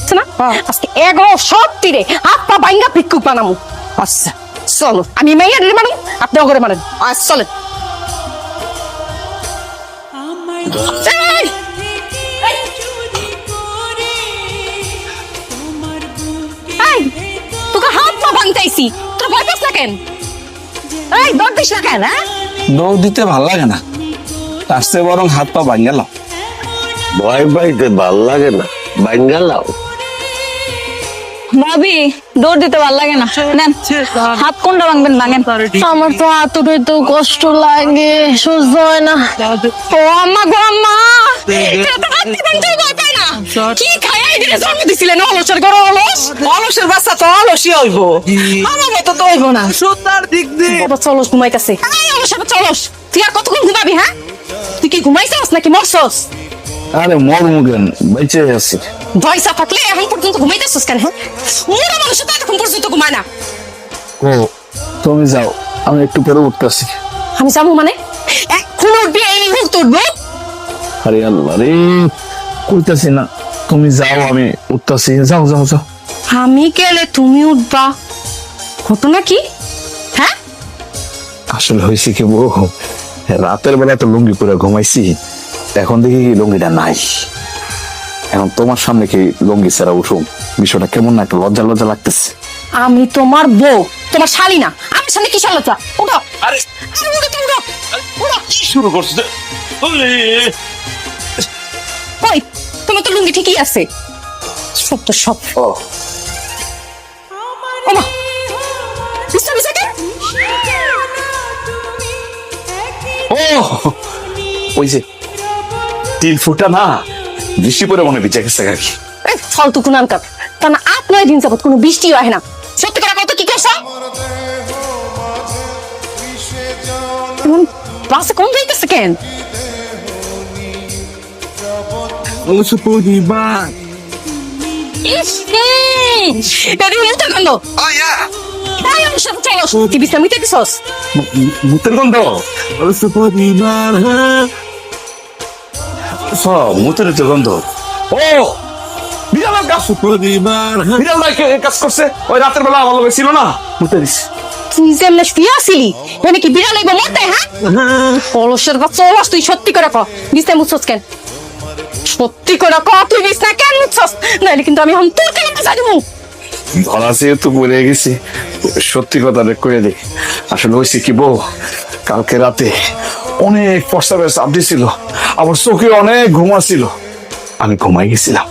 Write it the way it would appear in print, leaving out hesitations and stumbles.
আছে না আজকে এগো সব তীরে হাত পা বাইঙ্গা ভিক্ষুক বানামু। আচ্ছা চলো, আমি মাইয়া রে মানু, আপনি ওগরে মানেন। আচ্ছা চলেন। তোকে হাত পা ভাঙতেছি, তোর ভয় পাস না কেন? এই দৌড় দিস না কেন? দৌড় দিতে ভাল লাগে না, তার চেয়ে বরং হাত পা ভাঙ গেল। ভয় পাইতে ভাল লাগে না, বাঙ্গালাও। ভাবি দৌড় দিতে ভালো লাগে না, নেন হাত কোনটা ভাঙবেন ভাঙেন। আমার তো হাত উঠাইতে কষ্ট লাগে, সহ্য হয় না। ও আম্মা গো আম্মা, এটা তো হাত দিবেন তুই ভয় পাই না। কি খাইয়াই দিলে জন্ম দিছিলেন অলসের ঘর অলস? অলসের বাচ্চা তো অলসই হইব, আমার মতো তো হইব না। সুতার দিক দিয়ে বাবা চলস ঘুমাইতেছে। এই অলস আবার চলস, তুই আর কতক্ষণ ঘুমাবি? হ্যাঁ তুই কি ঘুমাইছস নাকি মরছস? আরে মর মুগেন বেঁচে আছি। ভয়সা থাকলে এখন পর্যন্ত ঘুমাইতেছস কেন? হ্যাঁ মোরা মানুষ তো এখন পর্যন্ত ঘুমায় না। ও তুমি যাও, আমি একটু পরে উঠতেছি। আমি যাবো মানে? এখন উঠবি, এই মুহূর্তে উঠবো? আরে আল্লাহ রে, কইতাছি না, তুমি যাও, আমি উঠতেছি। যাও যাও যাও। আমি গেলে তুমি উঠবা, ঘটনা কি? হ্যাঁ আসলে হয়েছে কি বউ, রাতের বেলা তো লুঙ্গি পরে ঘুমাইছি, এখন দেখি কি লুঙ্গিটা নাই। এখন তোমার সামনে কি লুঙ্গি ছাড়া উঠুম, বিষয়টা কেমন না একটা লজ্জা লজ্জা লাগতেছে। আমি তোমার বউ, তোমার শালি না। আমার সামনে কি শালতা? উঠো। আরে আরে উঠো তো উঠো উঠো। কি শুরু করছো? কই তোমার তো লুঙ্গি ঠিকই আছে। সব তো সব। ও ওমা বিস্তা বিস্তা কে? ও ওই যে 3 ফুটা না, বৃষ্টি পরে মনে ভিজে গেছে আর কি। এই ফালতু কুনান কাপ, তা না 8-9 দিন যাবত কোনো বৃষ্টিও হয় না। সত্যি করে কত কি করছো? এমন বাসে কোন যাইতেছে কেন? ইস এটা মুতে গন্ধ। তাই আমার সাথে চলো, কি বিশ্রাম নিতে দিছস? মুতের গন্ধ, মুতের তো গন্ধ। ও বিড়াল কাজ করছে, ওই রাতের বেলা আমার লোক ছিল না, মুতে দিস। তুই যে এমনি শুয়ে আসিলি, মানে কি বিড়াল এগো মরতে? হ্যাঁ অলসের বাচ্চা অলস, তুই সত্যি করে ক বিছনা মুছছস কেন? সত্যি করে ক তুই বিছনা কেন মুছছস? নাইলে কিন্তু আমি এখন তোর কেন বাঁচা দিব। ধরা যেহেতু বলে গেছি, সত্যি কথা কয়ে দিই। আসলে হয়েছে কি বউ, কালকে রাতে অনেক প্রস্তাবের চাপ দিছিল, আমার চোখে অনেক ঘুমা ছিল, আমি ঘুমাই গেছিলাম।